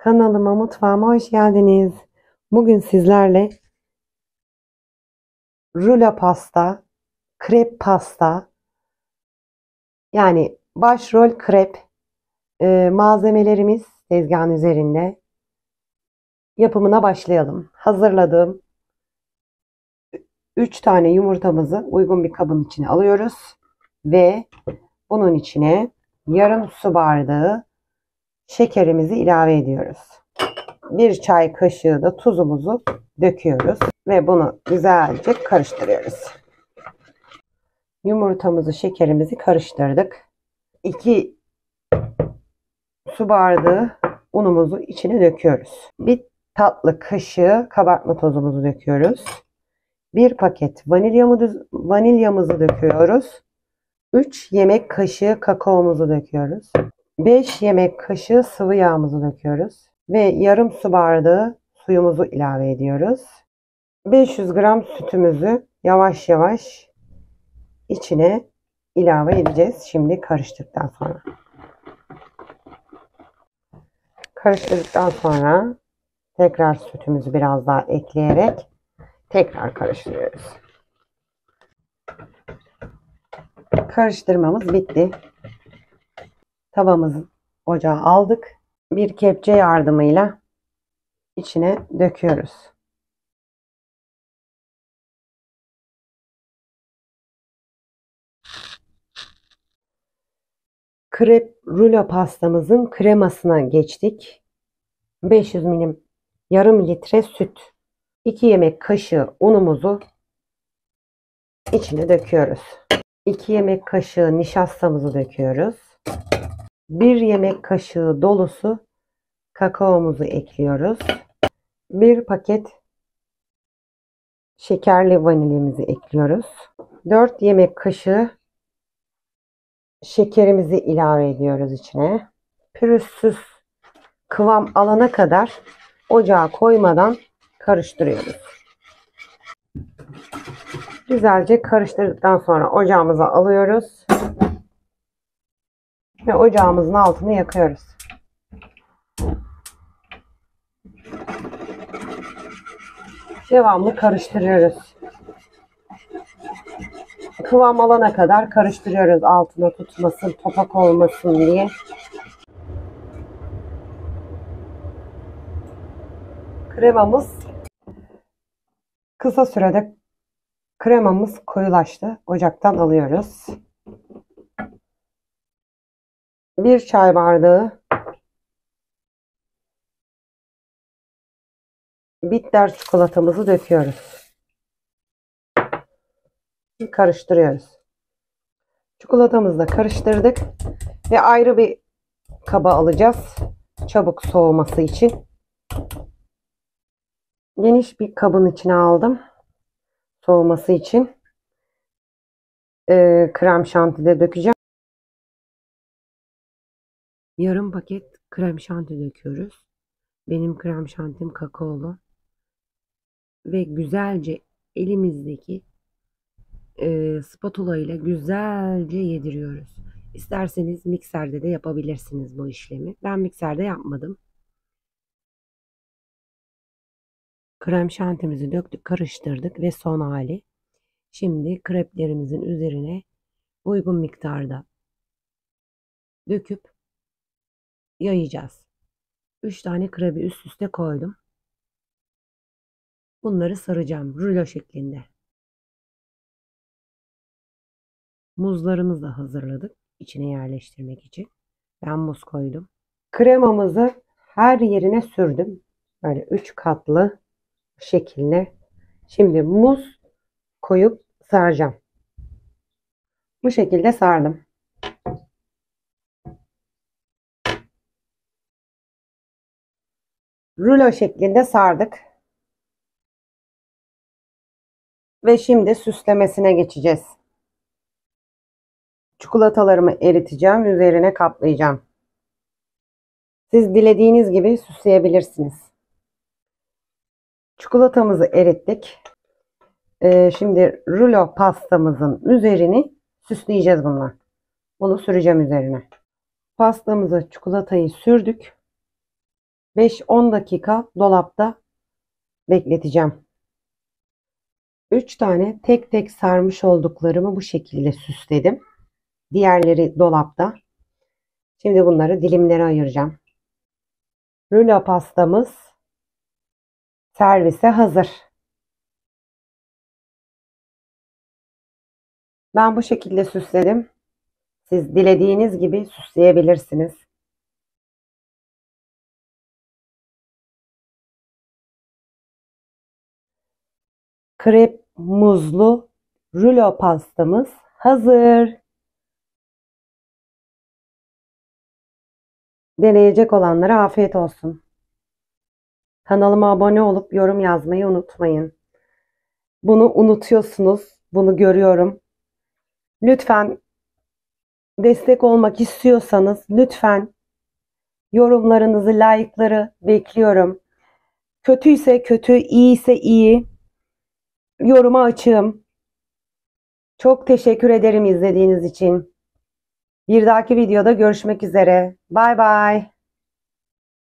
Kanalıma, mutfağıma hoş geldiniz. Bugün sizlerle rulo pasta, krep pasta, yani başrol krep malzemelerimiz tezgahın üzerinde. Yapımına başlayalım. Hazırladığım 3 tane yumurtamızı uygun bir kabın içine alıyoruz. Ve bunun içine yarım su bardağı şekerimizi ilave ediyoruz. 1 çay kaşığı da tuzumuzu döküyoruz ve bunu güzelce karıştırıyoruz. Yumurtamızı, şekerimizi karıştırdık. 2 su bardağı unumuzu içine döküyoruz. 1 tatlı kaşığı kabartma tozumuzu döküyoruz. 1 paket vanilyamızı döküyoruz. 3 yemek kaşığı kakaomuzu döküyoruz. 5 yemek kaşığı sıvı yağımızı döküyoruz. Ve yarım su bardağı suyumuzu ilave ediyoruz. 500 gram sütümüzü yavaş yavaş içine ilave edeceğiz. Şimdi karıştırdıktan sonra. Karıştırdıktan sonra tekrar sütümüzü biraz daha ekleyerek tekrar karıştırıyoruz. Karıştırmamız bitti. Tavamızı ocağa aldık. Bir kepçe yardımıyla içine döküyoruz. Krep rulo pastamızın kremasına geçtik. 500 milim yarım litre süt, 2 yemek kaşığı unumuzu içine döküyoruz. 2 yemek kaşığı nişastamızı döküyoruz. 1 yemek kaşığı dolusu kakaomuzu ekliyoruz. 1 paket şekerli vanilyamızı ekliyoruz. 4 yemek kaşığı şekerimizi ilave ediyoruz içine. Pürüzsüz kıvam alana kadar ocağa koymadan karıştırıyoruz. Güzelce karıştırdıktan sonra ocağımıza alıyoruz. Ve ocağımızın altını yakıyoruz. Devamlı karıştırıyoruz. Kıvam alana kadar karıştırıyoruz. Altına tutmasın, topak olmasın diye. Kremamız kısa sürede koyulaştı. Ocaktan alıyoruz. 1 çay bardağı bitter çikolatamızı döküyoruz. Karıştırıyoruz. Çikolatamızı da karıştırdık ve ayrı bir kaba alacağız. Çabuk soğuması için. Geniş bir kabın içine aldım. Soğuması için. Krem şanti de dökeceğim. Yarım paket krem şanti döküyoruz. Benim krem şantim kakaolu. Ve güzelce elimizdeki spatula ile güzelce yediriyoruz. İsterseniz mikserde de yapabilirsiniz bu işlemi. Ben mikserde yapmadım. Krem şantimizi döktük, karıştırdık ve son hali. Şimdi kreplerimizin üzerine uygun miktarda döküp yayacağız. 3 tane krebi üst üste koydum. Bunları saracağım rulo şeklinde. Muzlarımızı da hazırladık içine yerleştirmek için. Ben muz koydum. Kremamızı her yerine sürdüm. Böyle 3 katlı şekilde. Şimdi muz koyup saracağım. Bu şekilde sardım. Rulo şeklinde sardık. Ve şimdi süslemesine geçeceğiz. Çikolatalarımı eriteceğim. Üzerine kaplayacağım. Siz dilediğiniz gibi süsleyebilirsiniz. Çikolatamızı erittik. Şimdi rulo pastamızın üzerini süsleyeceğiz bununla. Bunu süreceğim üzerine. Pastamıza çikolatayı sürdük. 5-10 dakika dolapta bekleteceğim. 3 tane tek tek sarmış olduklarımı bu şekilde süsledim. Diğerleri dolapta. Şimdi bunları dilimlere ayıracağım. Rulo pastamız servise hazır. Ben bu şekilde süsledim. Siz dilediğiniz gibi süsleyebilirsiniz. Krep muzlu rulo pastamız hazır. Deneyecek olanlara afiyet olsun. Kanalıma abone olup yorum yazmayı unutmayın. Bunu unutuyorsunuz. Bunu görüyorum. Lütfen destek olmak istiyorsanız lütfen yorumlarınızı, like'ları bekliyorum. Kötüyse kötü, iyiyse iyi. Yoruma açığım. Çok teşekkür ederim izlediğiniz için. Bir dahaki videoda görüşmek üzere. Bay bay.